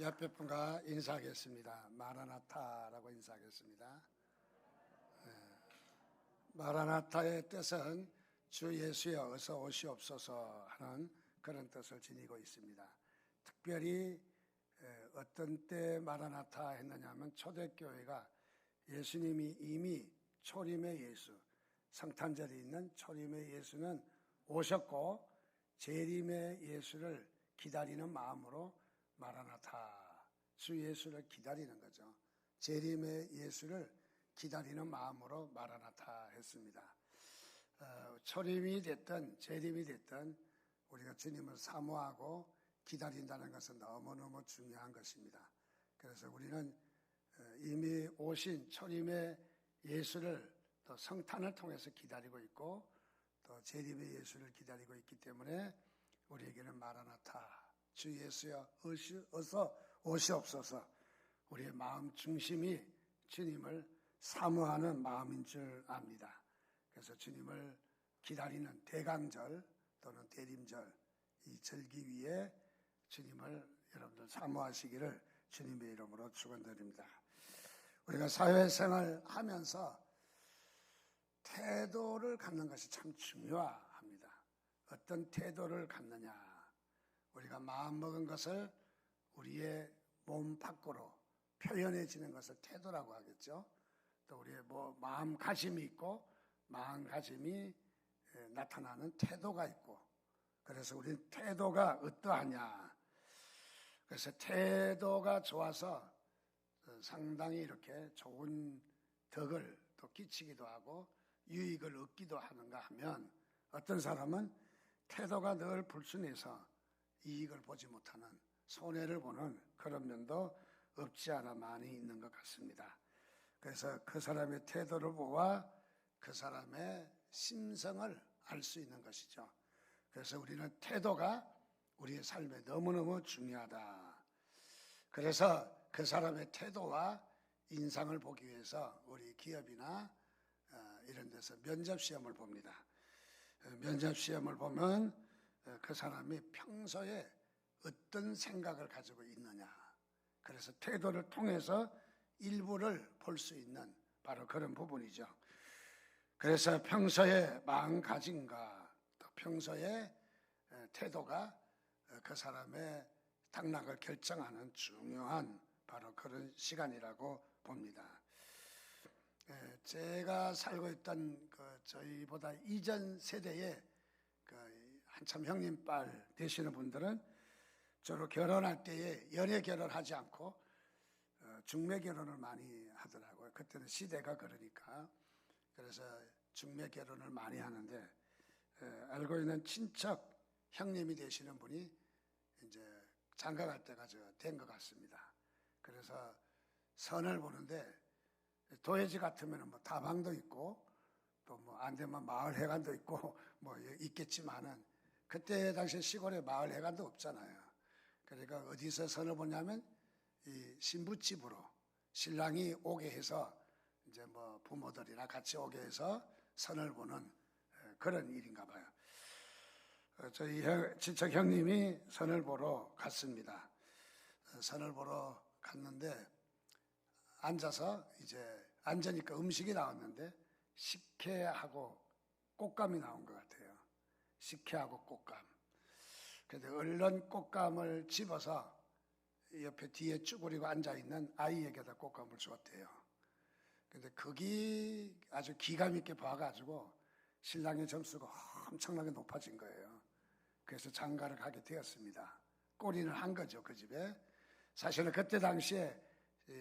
옆에 분과 인사하겠습니다. 마라나타라고 인사하겠습니다. 마라나타의 뜻은 주 예수여 어서 오시옵소서 하는 그런 뜻을 지니고 있습니다. 특별히 어떤 때 마라나타 했느냐 하면 초대교회가 예수님이 이미 초림의 예수, 성탄절이 있는 초림의 예수는 오셨고 재림의 예수를 기다리는 마음으로 마라나타, 주 예수를 기다리는 거죠. 재림의 예수를 기다리는 마음으로 마라나타 했습니다. 초림이 됐든 재림이 됐든 우리가 주님을 사모하고 기다린다는 것은 너무너무 중요한 것입니다. 그래서 우리는 이미 오신 초림의 예수를 또 성탄을 통해서 기다리고 있고 또 재림의 예수를 기다리고 있기 때문에 우리에게는 마라나타, 주 예수여 어서 오시옵소서, 우리의 마음 중심이 주님을 사모하는 마음인 줄 압니다. 그래서 주님을 기다리는 대강절 또는 대림절, 이 절기 위에 주님을 여러분들 사모하시기를 주님의 이름으로 축원드립니다. 우리가 사회생활 하면서 태도를 갖는 것이 참 중요합니다. 어떤 태도를 갖느냐, 우리가 마음먹은 것을 우리의 몸 밖으로 표현해지는 것을 태도라고 하겠죠. 또 우리의 마음가짐이 있고 마음가짐이 나타나는 태도가 있고, 그래서 우리는 태도가 어떠하냐, 그래서 태도가 좋아서 상당히 이렇게 좋은 덕을 또 끼치기도 하고 유익을 얻기도 하는가 하면, 어떤 사람은 태도가 늘 불순해서 이익을 보지 못하는, 손해를 보는 그런 면도 없지 않아 많이 있는 것 같습니다. 그래서 그 사람의 태도를 보아 그 사람의 심성을 알 수 있는 것이죠. 그래서 우리는 태도가 우리의 삶에 너무너무 중요하다. 그래서 그 사람의 태도와 인상을 보기 위해서 우리 기업이나 이런 데서 면접시험을 봅니다. 면접시험을 보면 그 사람이 평소에 어떤 생각을 가지고 있느냐, 그래서 태도를 통해서 일부를 볼 수 있는 바로 그런 부분이죠. 그래서 평소에 마음가짐과 또 평소에 태도가 그 사람의 당락을 결정하는 중요한 바로 그런 시간이라고 봅니다. 제가 살고 있던 저희보다 이전 세대의 한참 형님빨 되시는 분들은 주로 결혼할 때에 연애 결혼하지 않고 중매 결혼을 많이 하더라고요. 그때는 시대가 그러니까. 그래서 중매 결혼을 많이 하는데, 알고 있는 친척 형님이 되시는 분이 이제 장가 갈 때가 된 것 같습니다. 그래서 선을 보는데, 도예지 같으면 다방도 있고 또 안 되면 마을 회관도 있고 있겠지만은, 그때 당시 시골에 마을 회관도 없잖아요. 그러니까 어디서 선을 보냐면 이 신부집으로 신랑이 오게 해서 이제 부모들이나 같이 오게 해서 선을 보는 그런 일인가 봐요. 저희 친척 형님이 선을 보러 갔습니다. 선을 보러 갔는데 앉아서 이제 앉으니까 음식이 나왔는데 식혜하고 꽃감이 나온 것 같아요. 식혜하고 꽃감. 그래서 얼른 꽃감을 집어서 옆에 뒤에 쭈그리고 앉아있는 아이에게다 꽃감을 주었대요. 근데 그게 아주 기감 있게 봐가지고 신랑의 점수가 엄청나게 높아진 거예요. 그래서 장가를 가게 되었습니다. 꼬리를 한 거죠, 그 집에. 사실은 그때 당시에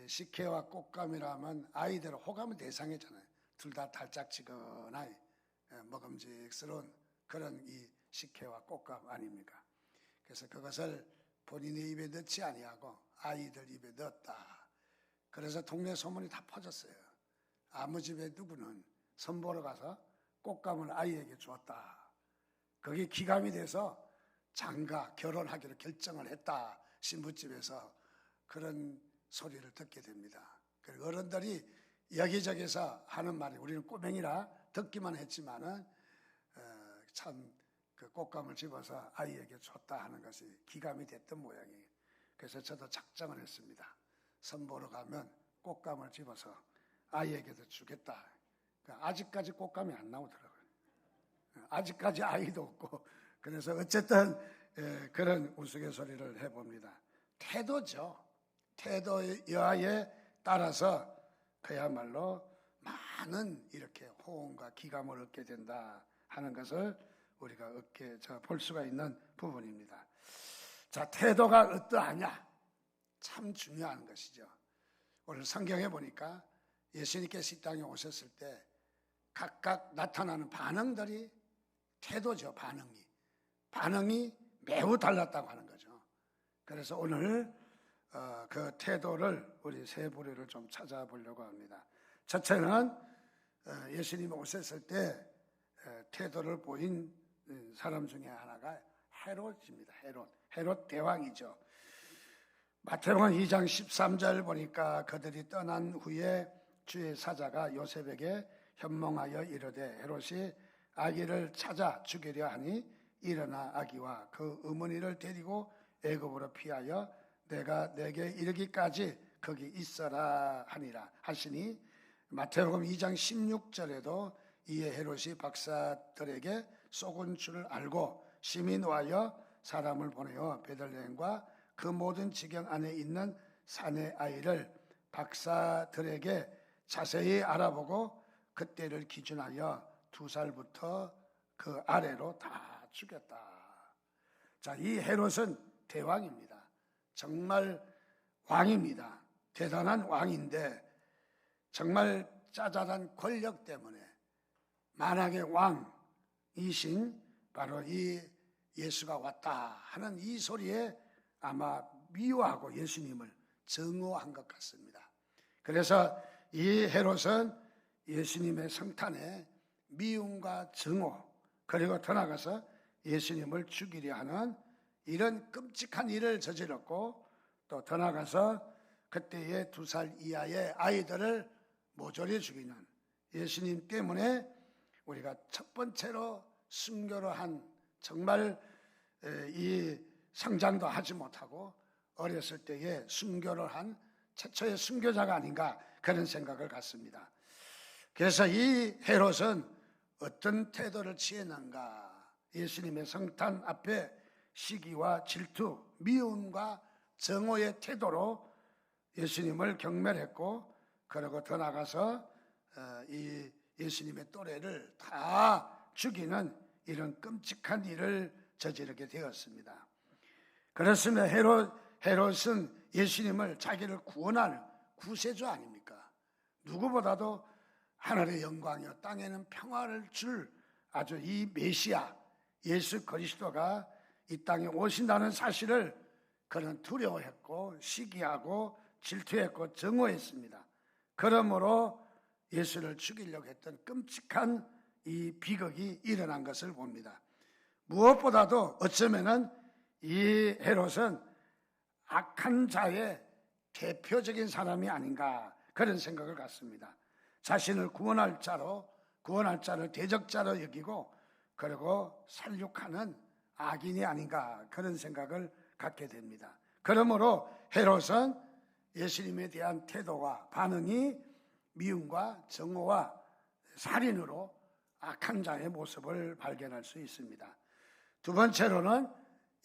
식혜와 꽃감이라면 아이들 호감의 대상이잖아요. 둘 다 달짝지근하게 먹음직스러운 그런 이 식혜와 꽃감 아닙니까? 그래서 그것을 본인의 입에 넣지 아니하고 아이들 입에 넣었다. 그래서 동네 소문이 다 퍼졌어요. 아무 집에 누구는 선보러 가서 꽃감을 아이에게 주었다. 그게 기감이 돼서 장가 결혼하기로 결정을 했다. 신부집에서 그런 소리를 듣게 됩니다. 그리고 어른들이 여기저기서 하는 말이, 우리는 꼬맹이라 듣기만 했지만은 참 그 꽃감을 집어서 아이에게 줬다 하는 것이 기감이 됐던 모양이에요. 그래서 저도 작정을 했습니다. 선보러 가면 꽃감을 집어서 아이에게도 주겠다. 아직까지 꽃감이 안 나오더라고요. 아직까지 아이도 없고. 그래서 어쨌든 그런 우스갯소리를 해봅니다. 태도죠. 태도에 따라서 그야말로 많은 이렇게 호응과 기감을 얻게 된다 하는 것을 우리가 볼 수가 있는 부분입니다. 자, 태도가 어떠하냐? 참 중요한 것이죠. 오늘 성경에 보니까 예수님께서 이 땅에 오셨을 때 각각 나타나는 반응들이 태도죠. 반응이 매우 달랐다고 하는 거죠. 그래서 오늘 그 태도를 우리 세 부류를 좀 찾아보려고 합니다. 첫째는 예수님이 오셨을 때 태도를 보인 사람 중에 하나가 헤롯입니다. 헤롯 대왕이죠. 마태복음 2장 13절 보니까 그들이 떠난 후에 주의 사자가 요셉에게 현몽하여 이르되 헤롯이 아기를 찾아 죽이려 하니 일어나 아기와 그 어머니를 데리고 애굽으로 피하여 내가 내게 이르기까지 거기 있어라 하시니 마태복음 2장 16절에도 이에 헤롯이 박사들에게 속은 줄 알고 심히 노하여 사람을 보내어 베들레헴과 그 모든 지경 안에 있는 사내 아이를 박사들에게 자세히 알아보고 그때를 기준하여 2살부터 그 아래로 다 죽였다. 자, 이 헤롯은 대왕입니다. 정말 왕입니다. 대단한 왕인데 정말 짜잘한 권력 때문에 만왕의 왕이신 바로 이 예수가 왔다 하는 이 소리에 아마 미워하고 예수님을 증오한 것 같습니다. 그래서 이 헤롯은 예수님의 성탄에 미움과 증오, 그리고 더 나아가서 예수님을 죽이려 하는 이런 끔찍한 일을 저질렀고, 또 더 나아가서 그때의 2살 이하의 아이들을 모조리 죽이는 예수님 때문에 우리가 첫 번째로 순교로 한, 정말 이 성장도 하지 못하고 어렸을 때에 순교를 한 최초의 순교자가 아닌가, 그런 생각을 갖습니다. 그래서 이 헤롯은 어떤 태도를 취했는가? 예수님의 성탄 앞에 시기와 질투, 미움과 정오의 태도로 예수님을 경멸했고, 그리고 더 나가서 이 예수님의 또래를 다 죽이는 이런 끔찍한 일을 저지르게 되었습니다. 그렇습니다. 헤롯은 예수님을 자기를 구원하는 구세주 아닙니까? 누구보다도 하늘의 영광이요 땅에는 평화를 줄 아주 이 메시아 예수 그리스도가 이 땅에 오신다는 사실을 그는 두려워했고 시기하고 질투했고 증오했습니다. 그러므로 예수를 죽이려고 했던 끔찍한 이 비극이 일어난 것을 봅니다. 무엇보다도 어쩌면은 이 헤롯은 악한 자의 대표적인 사람이 아닌가, 그런 생각을 갖습니다. 자신을 구원할 자를 대적자로 여기고 그리고 살육하는 악인이 아닌가, 그런 생각을 갖게 됩니다. 그러므로 헤롯은 예수님에 대한 태도와 반응이 미움과 증오와 살인으로 악한 자의 모습을 발견할 수 있습니다. 두 번째로는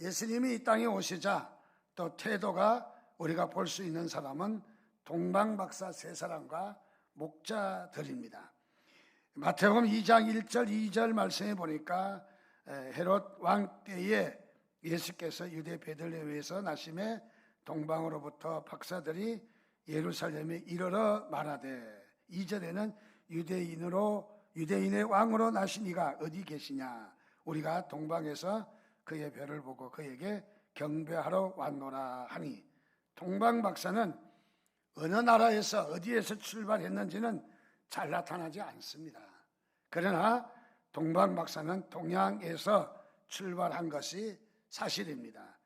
예수님이 이 땅에 오시자 또 태도가 우리가 볼 수 있는 사람은 동방박사 세 사람과 목자들입니다. 마태복음 2장 1절 2절 말씀해 보니까 헤롯 왕 때에 예수께서 유대 베들레헴에서 나심에 동방으로부터 박사들이 예루살렘에 이르러 말하되 2절에는 유대인의 왕으로 나신 이가 어디 계시냐, 우리가 동방에서 그의 별을 보고 그에게 경배하러 왔노라 하니, 동방박사는 어느 나라에서 어디에서 출발했는지는 잘 나타나지 않습니다. 그러나 동방박사는 동양에서 출발한 것이 사실입니다.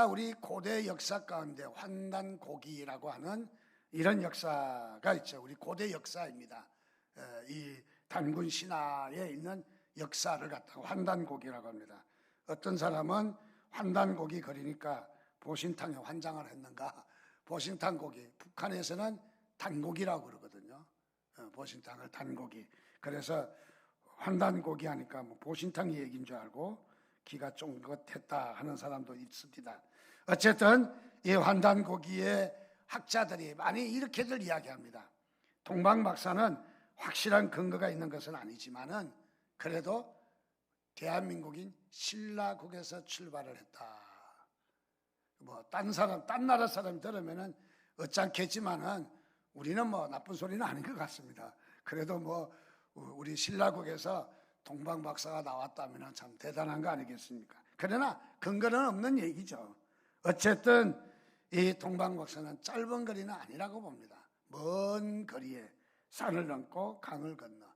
우리 고대 역사 가운데 환단고기라고 하는 이런 역사가 있죠. 우리 고대 역사입니다. 이 단군 신화에 있는 역사를 갖다가 환단고기라고 합니다. 어떤 사람은 환단고기 그리니까 보신탕에 환장을 했는가? 보신탕 고기, 북한에서는 단고기라고 그러거든요. 보신탕을 단고기. 그래서 환단고기 하니까 뭐 보신탕 얘기인 줄 알고 기가 쫑긋했다 하는 사람도 있습니다. 어쨌든 이 환단고기의 학자들이 많이 이렇게들 이야기합니다. 동방박사는 확실한 근거가 있는 것은 아니지만은 그래도 대한민국인 신라국에서 출발을 했다. 뭐 딴 나라 사람이 들으면은 어쩌겠지만은 우리는 뭐 나쁜 소리는 아닌 것 같습니다. 그래도 뭐 우리 신라국에서 동방박사가 나왔다면 참 대단한 거 아니겠습니까? 그러나 근거는 없는 얘기죠. 어쨌든 이 동방박사는 짧은 거리는 아니라고 봅니다. 먼 거리에 산을 넘고 강을 건너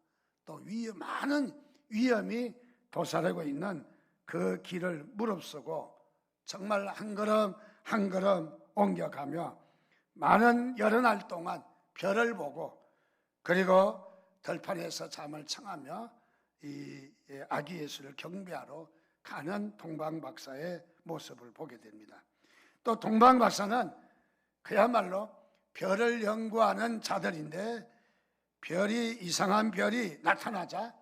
또 많은 위험이 도사리고 있는 그 길을 무릅쓰고 정말 한 걸음 한 걸음 옮겨가며 많은 여러 날 동안 별을 보고 그리고 들판에서 잠을 청하며 이 아기 예수를 경배하러 가는 동방박사의 모습을 보게 됩니다. 또 동방박사는 그야말로 별을 연구하는 자들인데 이상한 별이 나타나자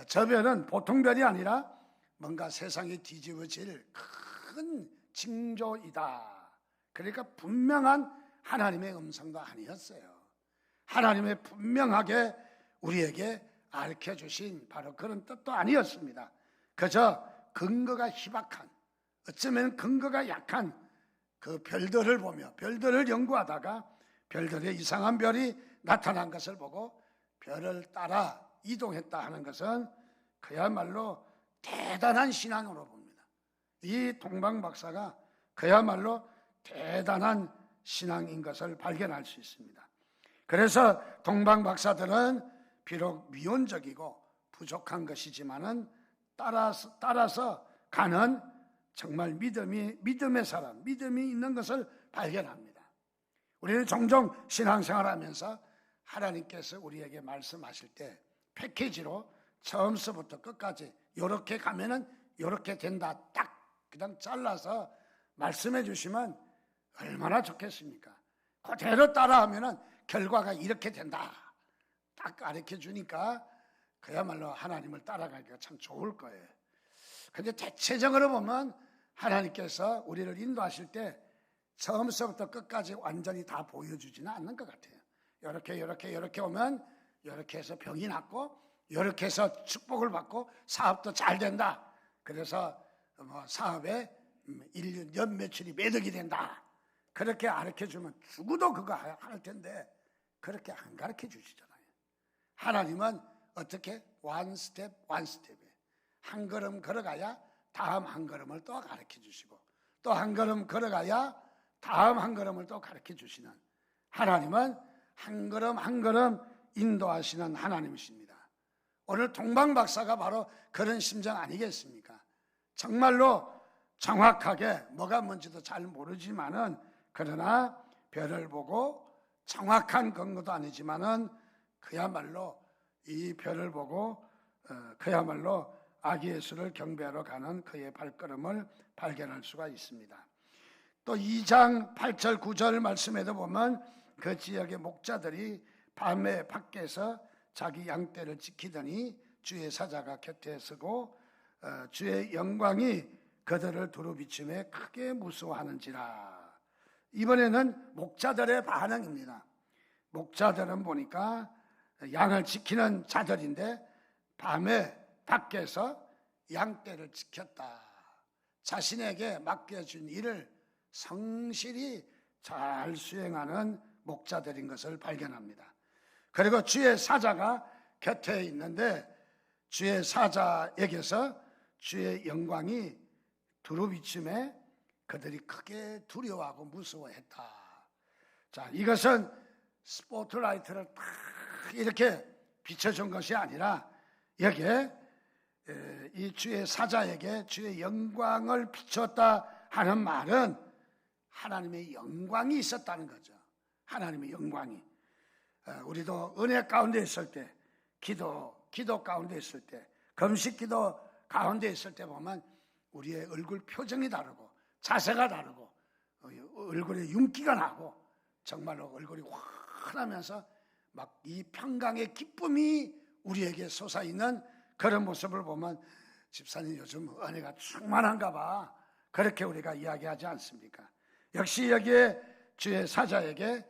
저 별은 보통 별이 아니라 뭔가 세상이 뒤집어질 큰 징조이다. 그러니까 분명한 하나님의 음성도 아니었어요. 하나님의 분명하게 우리에게 알려주신 바로 그런 뜻도 아니었습니다. 그저 근거가 희박한, 어쩌면 근거가 약한 그 별들을 보며 별들을 연구하다가 별들의 이상한 별이 나타난 것을 보고 별을 따라 이동했다 하는 것은 그야말로 대단한 신앙으로 봅니다. 이 동방박사가 그야말로 대단한 신앙인 것을 발견할 수 있습니다. 그래서 동방박사들은 비록 미온적이고 부족한 것이지만은 따라서 가는 정말 믿음의 사람, 믿음이 있는 것을 발견합니다. 우리는 종종 신앙생활하면서 하나님께서 우리에게 말씀하실 때 패키지로 처음서부터 끝까지 이렇게 가면은 이렇게 된다 딱 그냥 잘라서 말씀해 주시면 얼마나 좋겠습니까? 그대로 따라하면은 결과가 이렇게 된다 딱 가르쳐 주니까 그야말로 하나님을 따라가기가 참 좋을 거예요. 근데 대체적으로 보면 하나님께서 우리를 인도하실 때 처음서부터 끝까지 완전히 다 보여주지는 않는 것 같아요. 이렇게 오면 이렇게 해서 병이 낫고 이렇게 해서 축복을 받고 사업도 잘 된다. 그래서 뭐 사업에 1년 연 매출이 매덕이 된다. 그렇게 가르쳐 주면 죽어도 그거 할 텐데 그렇게 안 가르쳐 주시잖아요. 하나님은 어떻게 one step 한 걸음 걸어가야 다음 한 걸음을 또 가르쳐 주시고 또 한 걸음 걸어가야 다음 한 걸음을 또 가르쳐 주시는 하나님은 한 걸음 한 걸음 인도하시는 하나님이십니다. 오늘 동방박사가 바로 그런 심정 아니겠습니까? 정말로 정확하게 뭐가 뭔지도 잘 모르지만은 그러나 별을 보고 정확한 근거도 아니지만은 그야말로 이 별을 보고 그야말로 아기 예수를 경배하러 가는 그의 발걸음을 발견할 수가 있습니다. 또 2장 8절 9절 말씀에도 보면 그 지역의 목자들이 밤에 밖에서 자기 양떼를 지키더니 주의 사자가 곁에 서고 주의 영광이 그들을 두루비춤에 크게 무서워하는지라. 이번에는 목자들의 반응입니다. 목자들은 보니까 양을 지키는 자들인데 밤에 밖에서 양떼를 지켰다. 자신에게 맡겨준 일을 성실히 잘 수행하는 목자들인 것을 발견합니다. 그리고 주의 사자가 곁에 있는데 주의 사자에게서 주의 영광이 두루비춤에 그들이 크게 두려워하고 무서워했다. 자, 이것은 스포트라이트를 딱 이렇게 비춰준 것이 아니라 여기에 이 주의 사자에게 주의 영광을 비췄다 하는 말은 하나님의 영광이 있었다는 거죠. 하나님의 영광이. 우리도 은혜 가운데 있을 때, 기도 가운데 있을 때, 금식 기도 가운데 있을 때 보면 우리의 얼굴 표정이 다르고 자세가 다르고 얼굴에 윤기가 나고 정말로 얼굴이 환하면서 막 이 평강의 기쁨이 우리에게 솟아있는 그런 모습을 보면 집사님 요즘 은혜가 충만한가 봐, 그렇게 우리가 이야기하지 않습니까? 역시 여기에 주의 사자에게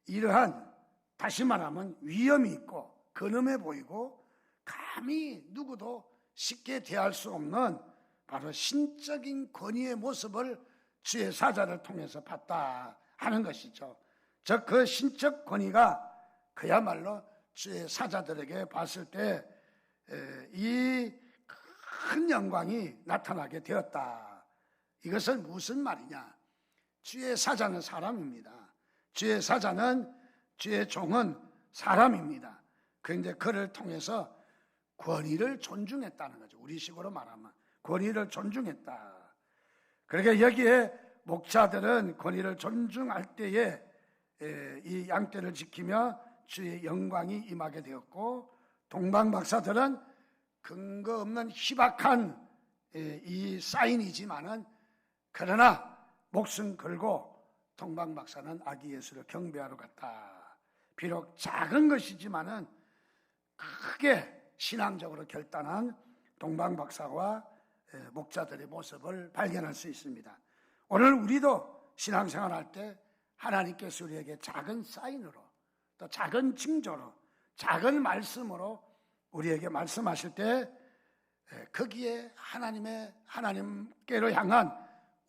이러한, 다시 말하면 위험이 있고 근엄해 보이고 감히 누구도 쉽게 대할 수 없는 바로 신적인 권위의 모습을 주의 사자를 통해서 봤다 하는 것이죠. 즉 그 신적 권위가 그야말로 주의 사자들에게 봤을 때 이 큰 영광이 나타나게 되었다. 이것은 무슨 말이냐? 주의 사자는 사람입니다. 주의 사자는, 주의 종은 사람입니다. 그런데 그를 통해서 권위를 존중했다는 거죠. 우리식으로 말하면 권위를 존중했다. 그러니까 여기에 목자들은 권위를 존중할 때에 이 양떼를 지키며 주의 영광이 임하게 되었고, 동방박사들은 근거 없는 희박한 이 사인이지만은, 그러나 목숨 걸고 동방박사는 아기 예수를 경배하러 갔다. 비록 작은 것이지만은 크게 신앙적으로 결단한 동방박사와 목자들의 모습을 발견할 수 있습니다. 오늘 우리도 신앙생활할 때 하나님께서 우리에게 작은 사인으로, 또 작은 징조로, 작은 말씀으로 우리에게 말씀하실 때 거기에 하나님께로 향한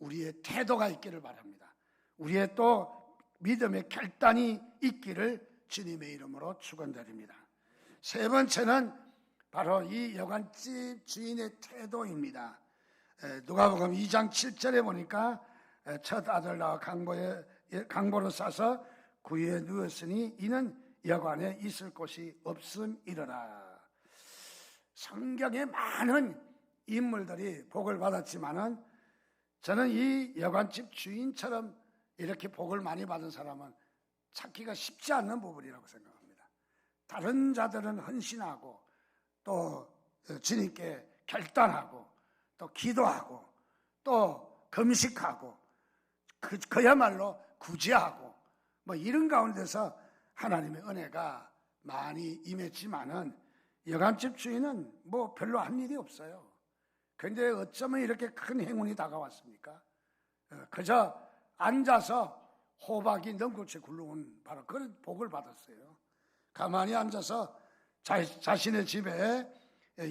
우리의 태도가 있기를 바랍니다. 우리의 또 믿음의 결단이 있기를 주님의 이름으로 축원드립니다. 세 번째는 바로 이 여관집 주인의 태도입니다. 누가복음 2장 7절에 보니까 첫 아들 낳아 강보로 싸서 구유에 누웠으니 이는 여관에 있을 곳이 없음이러라. 성경에 많은 인물들이 복을 받았지만은 저는 이 여관집 주인처럼 이렇게 복을 많이 받은 사람은 찾기가 쉽지 않는 부분이라고 생각합니다. 다른 자들은 헌신하고 또 주님께 결단하고 또 기도하고 또 금식하고 그야말로 구제하고 뭐 이런 가운데서 하나님의 은혜가 많이 임했지만은 여관집 주인은 뭐 별로 한 일이 없어요. 그런데 어쩌면 이렇게 큰 행운이 다가왔습니까? 그저 앉아서 호박이 넝쿨째 굴러온 바로 그런 복을 받았어요. 가만히 앉아서 자신의 집에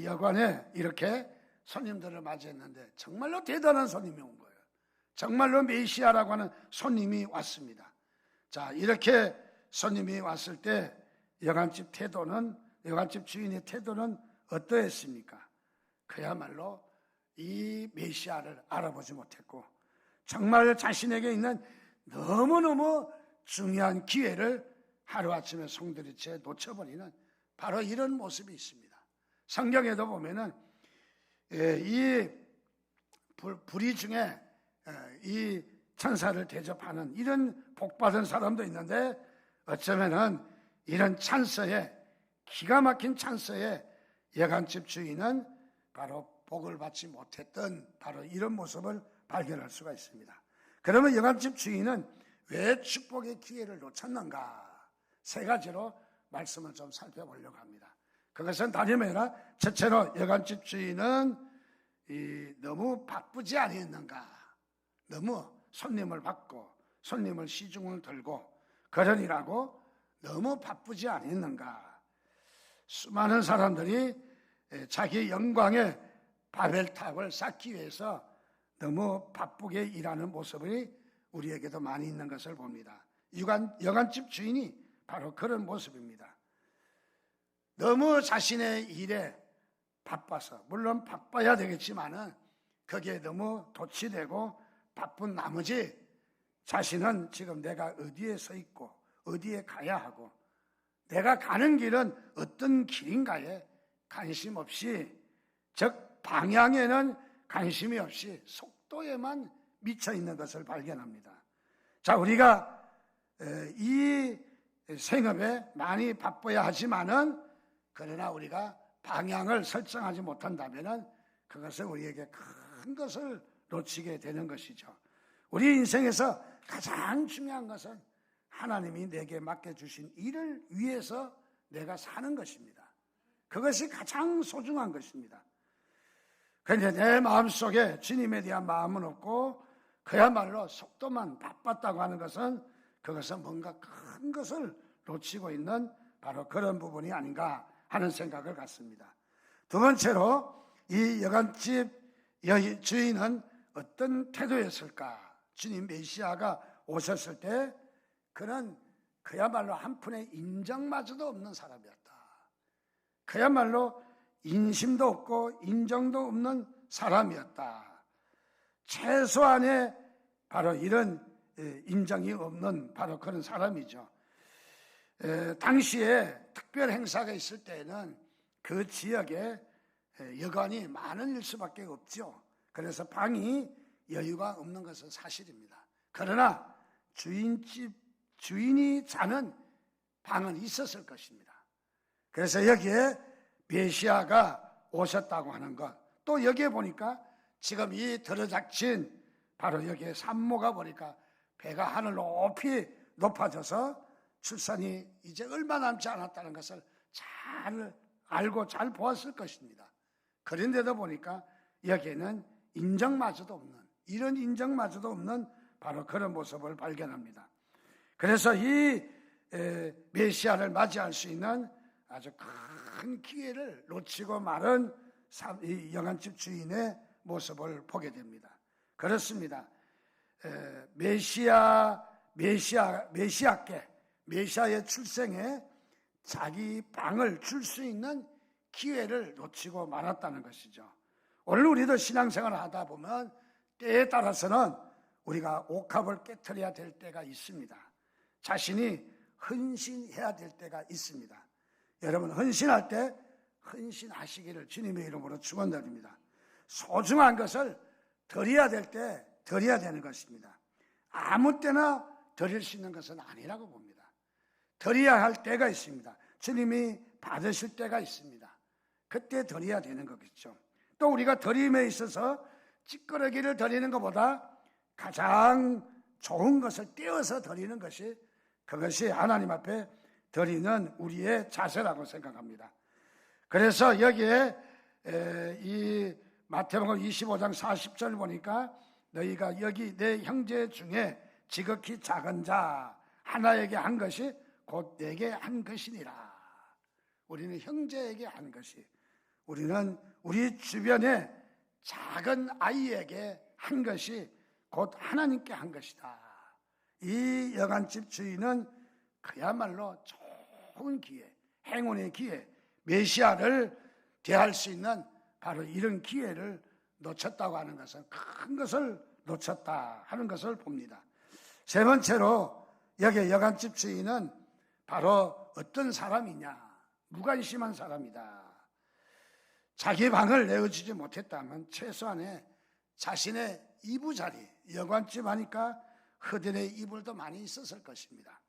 여관에 이렇게 손님들을 맞이했는데 정말로 대단한 손님이 온 거예요. 정말로 메시아라고 하는 손님이 왔습니다. 자, 이렇게 손님이 왔을 때 여관집 주인의 태도는 어떠했습니까? 그야말로 이 메시아를 알아보지 못했고 정말 자신에게 있는 너무너무 중요한 기회를 하루아침에 송두리째 놓쳐버리는 바로 이런 모습이 있습니다. 성경에도 보면은 이 불의 중에 이 천사를 대접하는 이런 복받은 사람도 있는데, 어쩌면은 이런 찬스에, 기가 막힌 찬스에 여관집 주인은 바로 복을 받지 못했던 바로 이런 모습을 발견할 수가 있습니다. 그러면 여관집 주인은 왜 축복의 기회를 놓쳤는가? 세 가지로 말씀을 좀 살펴보려고 합니다. 그것은 다름이 아니라 첫째로 여관집 주인은 너무 바쁘지 아니했는가? 너무 손님을 받고 손님을 시중을 들고 그러니라고 너무 바쁘지 아니했는가? 수많은 사람들이 자기 영광의 바벨탑을 쌓기 위해서 너무 바쁘게 일하는 모습이 우리에게도 많이 있는 것을 봅니다. 여관집 주인이 바로 그런 모습입니다. 너무 자신의 일에 바빠서, 물론 바빠야 되겠지만은 거기에 너무 도취되고 바쁜 나머지 자신은 지금 내가 어디에 서 있고 어디에 가야 하고 내가 가는 길은 어떤 길인가에 관심 없이, 즉 방향에는 관심이 없이 속도에만 미쳐 있는 것을 발견합니다. 자, 우리가 이 생업에 많이 바빠야 하지만은 그러나 우리가 방향을 설정하지 못한다면은 그것은 우리에게 큰 것을 놓치게 되는 것이죠. 우리 인생에서 가장 중요한 것은 하나님이 내게 맡겨주신 일을 위해서 내가 사는 것입니다. 그것이 가장 소중한 것입니다. 그런데 내 마음속에 주님에 대한 마음은 없고 그야말로 속도만 바빴다고 하는 것은 그것은 뭔가 큰 것을 놓치고 있는 바로 그런 부분이 아닌가 하는 생각을 갖습니다. 두 번째로 이 여관집 주인은 어떤 태도였을까? 주님 메시아가 오셨을 때 그는 그야말로 한푼의 인정마저도 없는 사람이었다. 그야말로 인심도 없고 인정도 없는 사람이었다. 최소한의 바로 이런 인정이 없는 바로 그런 사람이죠. 당시에 특별 행사가 있을 때에는 그 지역에 여관이 많은 일 수밖에 없죠. 그래서 방이 여유가 없는 것은 사실입니다. 그러나 주인이 자는 방은 있었을 것입니다. 그래서 여기에 메시아가 오셨다고 하는 것, 또 여기에 보니까 지금 이 들어닥친 바로 여기에 산모가 보니까 배가 하늘 높이 높아져서 출산이 이제 얼마 남지 않았다는 것을 잘 알고 잘 보았을 것입니다. 그런데도 보니까 여기에는 인정마저도 없는, 이런 인정마저도 없는 바로 그런 모습을 발견합니다. 그래서 이 메시아를 맞이할 수 있는 아주 큰 기회를 놓치고 마른 이 여관집 주인의 모습을 보게 됩니다. 그렇습니다. 메시아의 출생에 자기 방을 줄 수 있는 기회를 놓치고 말았다는 것이죠. 오늘 우리도 신앙생활을 하다 보면 때에 따라서는 우리가 옥합을 깨트려야 될 때가 있습니다. 자신이 헌신해야 될 때가 있습니다. 여러분, 헌신할 때 헌신하시기를 주님의 이름으로 축원드립니다. 소중한 것을 드려야 될 때 드려야 되는 것입니다. 아무 때나 드릴 수 있는 것은 아니라고 봅니다. 드려야 할 때가 있습니다. 주님이 받으실 때가 있습니다. 그때 드려야 되는 거겠죠. 또 우리가 드림에 있어서 찌끄러기를 드리는 것보다 가장 좋은 것을 떼어서 드리는 것이, 그것이 하나님 앞에 드리는 우리의 자세라고 생각합니다. 그래서 여기에 이 마태복음 25장 40절 보니까 너희가 여기 내 형제 중에 지극히 작은 자 하나에게 한 것이 곧 내게 한 것이니라. 우리는 형제에게 한 것이, 우리는 우리 주변에 작은 아이에게 한 것이 곧 하나님께 한 것이다. 이 여관집 주인은 그야말로 좋은 기회, 행운의 기회, 메시아를 대할 수 있는 바로 이런 기회를 놓쳤다고 하는 것은 큰 것을 놓쳤다 하는 것을 봅니다. 세 번째로 여기 여관집 주인은 바로 어떤 사람이냐? 무관심한 사람이다. 자기 방을 내어주지 못했다면 최소한의 자신의 이부자리, 여관집 하니까 허들의 이불도 많이 있었을 것입니다.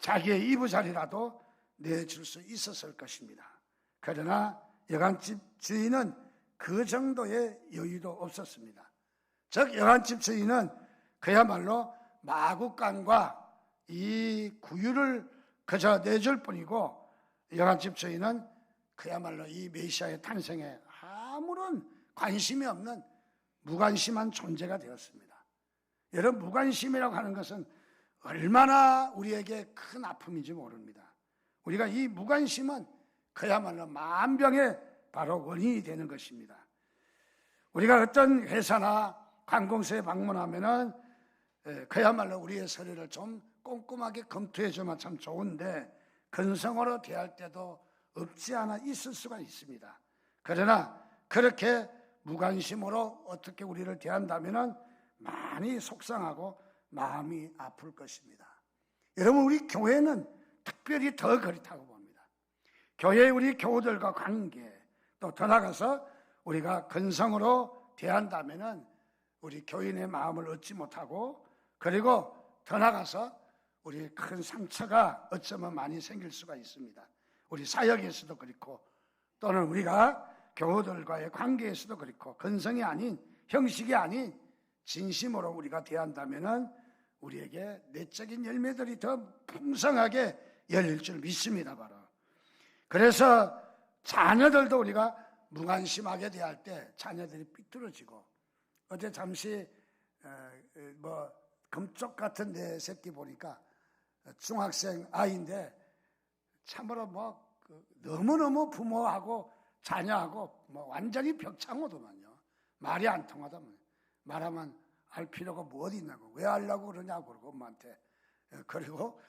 자기의 이부자리라도 내줄 수 있었을 것입니다. 그러나 여관집 주인은 그 정도의 여유도 없었습니다. 즉 여관집 주인은 그야말로 마구간과 이 구유를 그저 내줄 뿐이고, 여관집 주인은 그야말로 이 메시아의 탄생에 아무런 관심이 없는 무관심한 존재가 되었습니다. 여러분, 무관심이라고 하는 것은 얼마나 우리에게 큰 아픔인지 모릅니다. 우리가 이 무관심은 그야말로 만병의 바로 원인이 되는 것입니다. 우리가 어떤 회사나 관공서에 방문하면은 그야말로 우리의 서류를 좀 꼼꼼하게 검토해 주면 참 좋은데 근성으로 대할 때도 없지 않아 있을 수가 있습니다. 그러나 그렇게 무관심으로 어떻게 우리를 대한다면은 많이 속상하고 마음이 아플 것입니다. 여러분, 우리 교회는 특별히 더 그렇다고 봅니다. 교회의 우리 교우들과 관계, 또 더 나아가서 우리가 근성으로 대한다면은 우리 교인의 마음을 얻지 못하고, 그리고 더 나아가서 우리 큰 상처가 어쩌면 많이 생길 수가 있습니다. 우리 사역에서도 그렇고, 또는 우리가 교우들과의 관계에서도 그렇고, 근성이 아닌, 형식이 아닌 진심으로 우리가 대한다면은 우리에게 내적인 열매들이 더 풍성하게 열릴 줄 믿습니다. 바로 그래서 자녀들도 우리가 무관심하게 대할 때 자녀들이 삐뚤어지고, 어제 잠시 금쪽 같은 내 새끼 보니까 중학생 아이인데 참으로 너무너무 부모하고 자녀하고 완전히 벽창호더만요. 말이 안 통하다면, 말하면 알 필요가 뭐 어디 있냐고, 왜 하려고 그러냐고 그러고 엄마한테. 그리고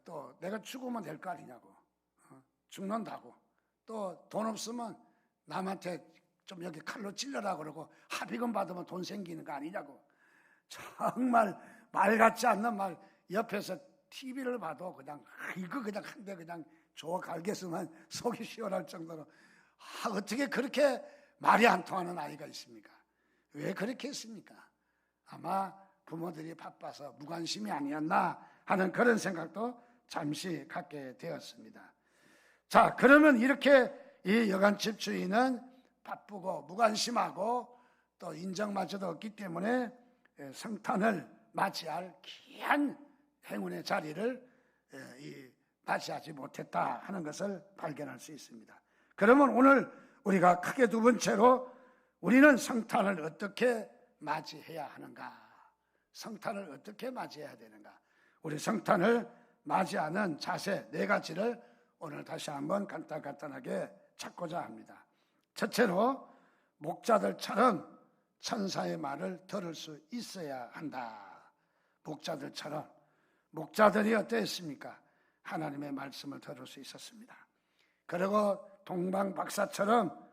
또 내가 죽으면 될 거 아니냐고, 죽는다고. 또 돈 없으면 남한테 좀 여기 칼로 찔러라 그러고 합의금 받으면 돈 생기는 거 아니냐고. 정말 말 같지 않는 말. 옆에서 TV를 봐도 그냥 이거 그냥 한 대 그냥 줘 갈겠으면 속이 시원할 정도로, 어떻게 그렇게 말이 안 통하는 아이가 있습니까? 왜 그렇게 했습니까? 아마 부모들이 바빠서 무관심이 아니었나 하는 그런 생각도 잠시 갖게 되었습니다. 자, 그러면 이렇게 이 여관집 주인은 바쁘고 무관심하고 또 인정마저도 없기 때문에 성탄을 맞이할 귀한 행운의 자리를 맞이하지 못했다 하는 것을 발견할 수 있습니다. 그러면 오늘 우리가 크게 두 번째로 우리는 성탄을 어떻게 맞이해야 하는가? 성탄을 어떻게 맞이해야 되는가? 우리 성탄을 맞이하는 자세 4가지를 오늘 다시 한번 간단하게 찾고자 합니다. 첫째로, 목자들처럼 천사의 말을 들을 수 있어야 한다. 목자들처럼. 목자들이 어땠습니까? 하나님의 말씀을 들을 수 있었습니다. 그리고 동방박사처럼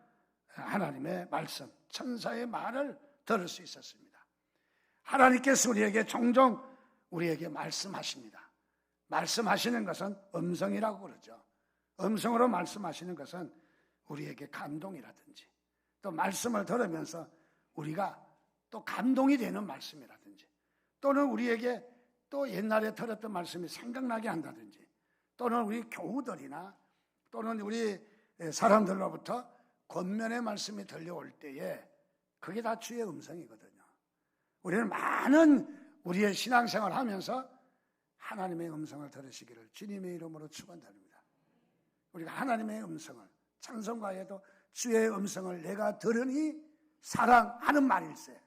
하나님의 말씀, 천사의 말을 들을 수 있었습니다. 하나님께서 우리에게 종종 우리에게 말씀하십니다. 말씀하시는 것은 음성이라고 그러죠. 음성으로 말씀하시는 것은 우리에게 감동이라든지, 또 말씀을 들으면서 우리가 또 감동이 되는 말씀이라든지, 또는 우리에게 또 옛날에 들었던 말씀이 생각나게 한다든지, 또는 우리 교우들이나 또는 우리 사람들로부터 권면의 말씀이 들려올 때에 그게 다 주의 음성이거든요. 우리는 많은 우리의 신앙생활을 하면서 하나님의 음성을 들으시기를 주님의 이름으로 축원드립니다. 우리가 하나님의 음성을, 찬송가에도 주의 음성을 내가 들으니 사랑하는 말일세,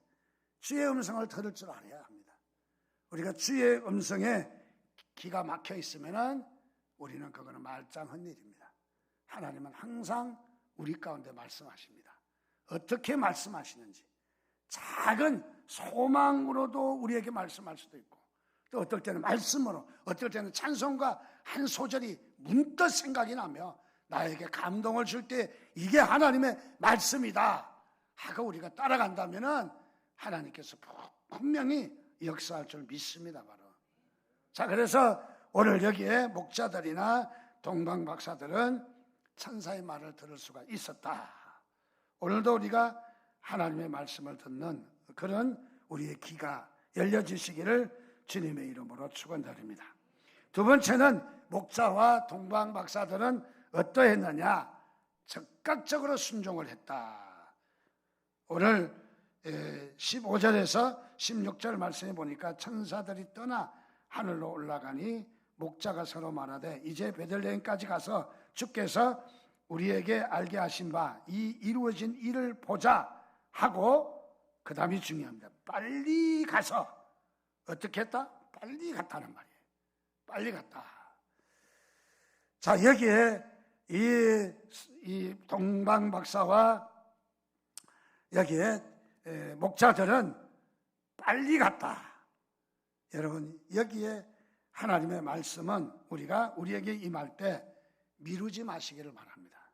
주의 음성을 들을 줄 알아야 합니다. 우리가 주의 음성에 기가 막혀 있으면 우리는 그거는 말짱한 일입니다. 하나님은 항상 우리 가운데 말씀하십니다. 어떻게 말씀하시는지, 작은 소망으로도 우리에게 말씀할 수도 있고, 또 어떨 때는 말씀으로, 어떨 때는 찬송가 한 소절이 문득 생각이 나며 나에게 감동을 줄 때 이게 하나님의 말씀이다 하고 우리가 따라간다면 하나님께서 분명히 역사할 줄 믿습니다. 바로. 자, 그래서 오늘 여기에 목자들이나 동방박사들은 천사의 말을 들을 수가 있었다. 오늘도 우리가 하나님의 말씀을 듣는 그런 우리의 귀가 열려지시기를 주님의 이름으로 축원드립니다. 두 번째는 목자와 동방박사들은 어떠했느냐? 적극적으로 순종을 했다. 오늘 15절에서 16절 말씀해 보니까 천사들이 떠나 하늘로 올라가니 목자가 서로 말하되 이제 베들레헴까지 가서 주께서 우리에게 알게 하신 바 이 이루어진 일을 보자 하고, 그 다음이 중요합니다. 빨리 가서 어떻게 했다? 빨리 갔다는 말이에요. 빨리 갔다. 자, 여기에 이 동방박사와 여기에 목자들은 빨리 갔다. 여러분, 여기에 하나님의 말씀은 우리에게 임할 때 미루지 마시기를 바랍니다.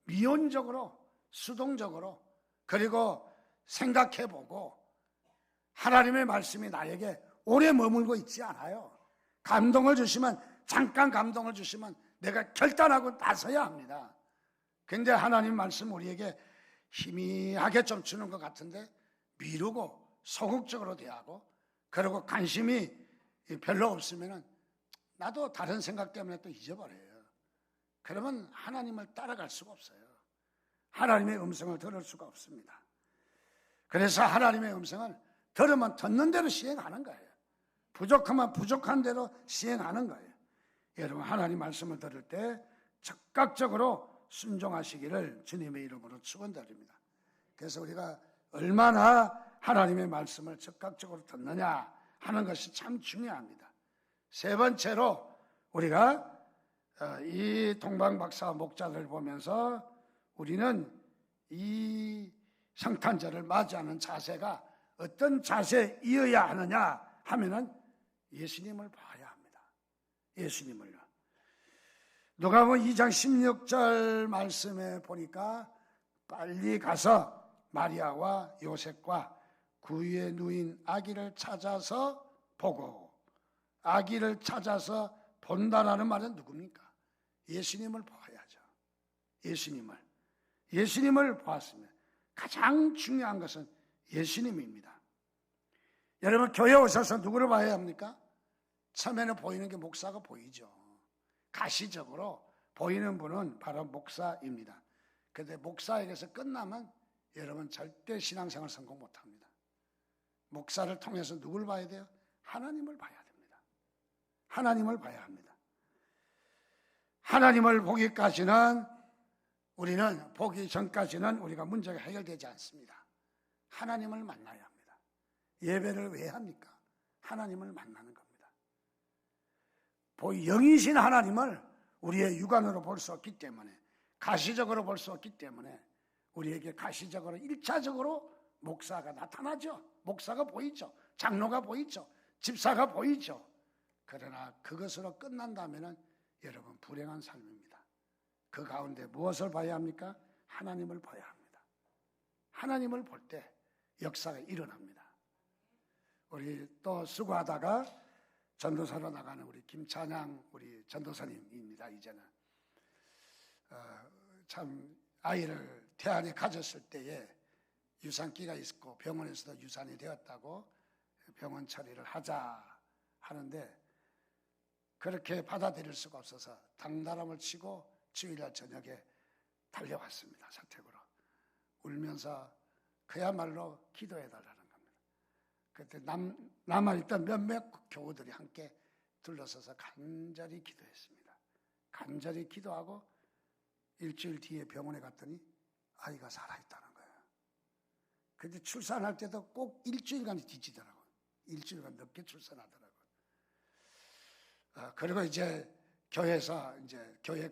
미온적으로, 수동적으로, 그리고 생각해보고, 하나님의 말씀이 나에게 오래 머물고 있지 않아요. 감동을 주시면, 잠깐 감동을 주시면 내가 결단하고 나서야 합니다. 근데 하나님 말씀 우리에게 희미하게 좀 주는 것 같은데 미루고 소극적으로 대하고, 그리고 관심이 별로 없으면 나도 다른 생각 때문에 또 잊어버려요. 그러면 하나님을 따라갈 수가 없어요. 하나님의 음성을 들을 수가 없습니다. 그래서 하나님의 음성을 들으면 듣는 대로 시행하는 거예요. 부족하면 부족한 대로 시행하는 거예요. 여러분, 하나님 말씀을 들을 때 즉각적으로 순종하시기를 주님의 이름으로 축원드립니다. 그래서 우리가 얼마나 하나님의 말씀을 즉각적으로 듣느냐 하는 것이 참 중요합니다. 세 번째로 우리가 이 동방박사 목자들 보면서 우리는 이 성탄절을 맞이하는 자세가 어떤 자세이어야 하느냐 하면은 예수님을 봐야 합니다. 예수님을요. 누가복음 2장 16절 말씀에 보니까 빨리 가서 마리아와 요셉과 그 위에 누인 아기를 찾아서 보고, 아기를 찾아서 본다라는 말은 누굽니까? 예수님을 봐야죠. 예수님을 보았으면 가장 중요한 것은 예수님입니다. 여러분, 교회 오셔서 누구를 봐야 합니까? 처음에는 보이는 게 목사가 보이죠. 가시적으로 보이는 분은 바로 목사입니다. 그런데 목사에게서 끝나면 여러분 절대 신앙생활 성공 못합니다. 목사를 통해서 누굴 봐야 돼요? 하나님을 봐야 됩니다. 하나님을 봐야 합니다. 하나님을 보기까지는, 우리는 보기 전까지는 우리가 문제가 해결되지 않습니다. 하나님을 만나야 합니다. 예배를 왜 합니까? 하나님을 만나는 겁니다. 영이신 하나님을 우리의 육안으로 볼 수 없기 때문에, 가시적으로 볼 수 없기 때문에 우리에게 가시적으로 1차적으로 목사가 나타나죠. 목사가 보이죠. 장로가 보이죠. 집사가 보이죠. 그러나 그것으로 끝난다면 여러분 불행한 삶입니다. 그 가운데 무엇을 봐야 합니까? 하나님을 봐야 합니다. 하나님을 볼 때 역사가 일어납니다. 우리 또 수고하다가 전도사로 나가는 우리 김찬양 우리 전도사님입니다. 이제는 참 아이를 태안에 가졌을 때에 유산기가 있고 병원에서도 유산이 되었다고 병원 처리를 하자 하는데 그렇게 받아들일 수가 없어서 당나람을 치고 주일날 저녁에 달려왔습니다. 사택으로 울면서 그야말로 기도해달라는 겁니다. 그때 남아있던 몇몇 교우들이 함께 둘러서서 간절히 기도했습니다. 간절히 기도하고 일주일 뒤에 병원에 갔더니 아이가 살아있다는 거예요. 근데 출산할 때도 꼭 일주일간 뒤지더라고요. 일주일간 늦게 출산하더라고요. 그리고 이제 교회에서 교회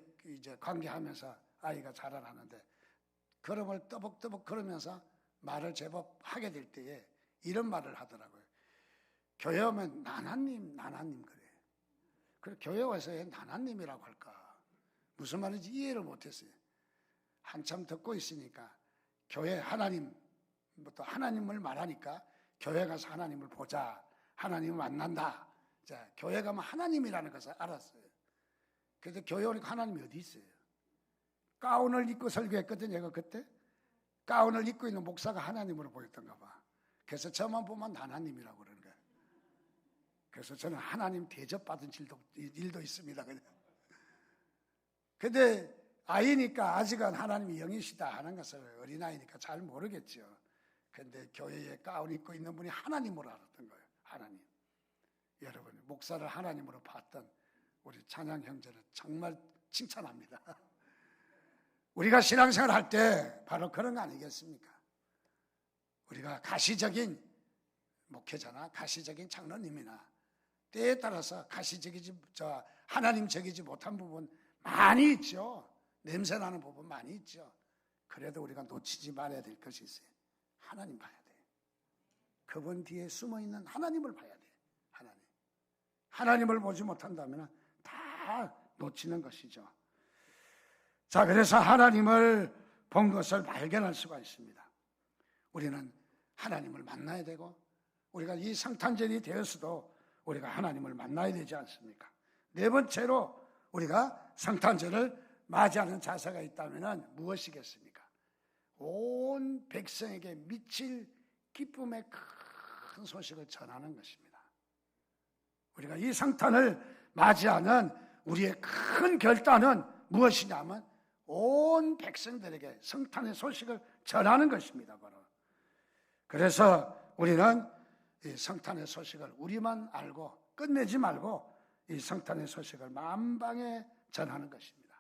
관계하면서 아이가 자라나는데 걸음을 떠벅떠벅 걸으면서 말을 제법 하게 될 때에 이런 말을 하더라고요. 교회 오면 나나님 그래요. 그래서 교회 와서 왜 나나님이라고 할까? 무슨 말인지 이해를 못했어요. 한참 듣고 있으니까 교회 하나님부터 하나님을 말하니까 교회 가서 하나님을 보자. 하나님을 만난다. 자, 교회 가면 하나님이라는 것을 알았어요. 그래서 교회 오니까 하나님이 어디 있어요? 가운을 입고 설교했거든요. 제가 그때 가운을 입고 있는 목사가 하나님으로 보였던가 봐. 그래서 저만 보면 하나님이라고 그러는 거예요. 그래서 저는 하나님 대접받은 일도 있습니다. 근데 아이니까 아직은 하나님이 영이시다 하는 것을 어린아이니까 잘 모르겠죠. 근데 교회에 가운 입고 있는 분이 하나님으로 알았던 거예요. 하나님. 여러분, 목사를 하나님으로 봤던 우리 찬양 형제를 정말 칭찬합니다. 우리가 신앙생활 할 때 바로 그런 거 아니겠습니까? 우리가 가시적인 목회자나 가시적인 장로님이나 때에 따라서 하나님적이지 못한 부분 많이 있죠. 냄새나는 부분 많이 있죠. 그래도 우리가 놓치지 말아야 될 것이 있어요. 하나님 봐야 돼요. 그분 뒤에 숨어있는 하나님을 봐야 돼요. 하나님을 보지 못한다면 다 놓치는 것이죠. 자, 그래서 하나님을 본 것을 발견할 수가 있습니다. 우리는 하나님을 만나야 되고 우리가 이 성탄절이 되었어도 우리가 하나님을 만나야 되지 않습니까? 네 번째로 우리가 성탄절을 맞이하는 자세가 있다면 무엇이겠습니까? 온 백성에게 미칠 기쁨의 큰 소식을 전하는 것입니다. 우리가 이 성탄을 맞이하는 우리의 큰 결단은 무엇이냐면 온 백성들에게 성탄의 소식을 전하는 것입니다. 바로. 그래서 우리는 이 성탄의 소식을 우리만 알고 끝내지 말고 이 성탄의 소식을 만방에 전하는 것입니다.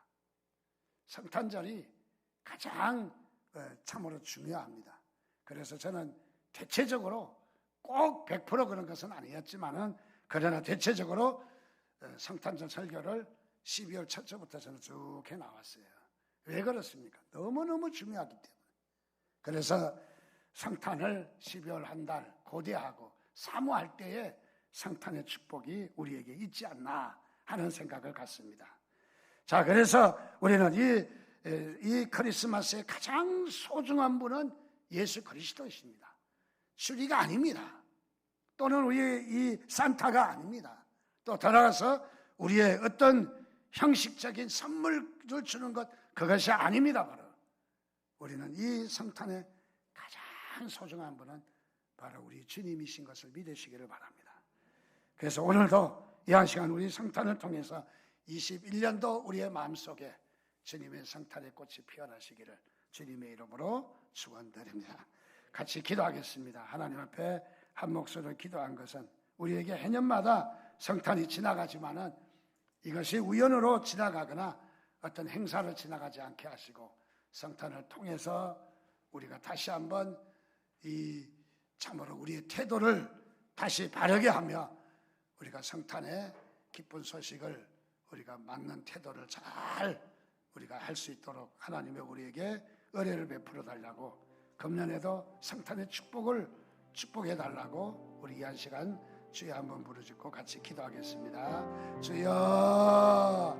성탄절이 가장 참으로 중요합니다. 그래서 저는 대체적으로 꼭 100% 그런 것은 아니었지만은 그러나 대체적으로 성탄절 설교를 12월 첫 주부터 저는 쭉 해나왔어요. 왜 그렇습니까? 너무너무 중요하기 때문에. 그래서 성탄을 12월 한 달 고대하고 사모할 때에 성탄의 축복이 우리에게 있지 않나 하는 생각을 갖습니다. 자, 그래서 우리는 이 크리스마스의 가장 소중한 분은 예수 그리스도이십니다. 추리가 아닙니다. 또는 우리의 이 산타가 아닙니다. 또 더 나아가서 우리의 어떤 형식적인 선물을 주는 것, 그것이 아닙니다. 바로 우리는 이 성탄의 가장 소중한 분은 바로 우리 주님이신 것을 믿으시기를 바랍니다. 그래서 오늘도 이 한 시간 우리 성탄을 통해서 21년도 우리의 마음속에 주님의 성탄의 꽃이 피어나시기를 주님의 이름으로 축원드립니다. 같이 기도하겠습니다. 하나님 앞에 한 목소리로 기도한 것은 우리에게 해년마다 성탄이 지나가지만은 이것이 우연으로 지나가거나 어떤 행사를 지나가지 않게 하시고 성탄을 통해서 우리가 다시 한번 이 참으로 우리의 태도를 다시 바르게 하며 우리가 성탄의 기쁜 소식을 우리가 맞는 태도를 잘 우리가 할 수 있도록 하나님의 우리에게 은혜를 베풀어 달라고, 금년에도 성탄의 축복을 축복해 달라고 우리 이 한 시간 주여 한번 부르짖고 같이 기도하겠습니다. 주여.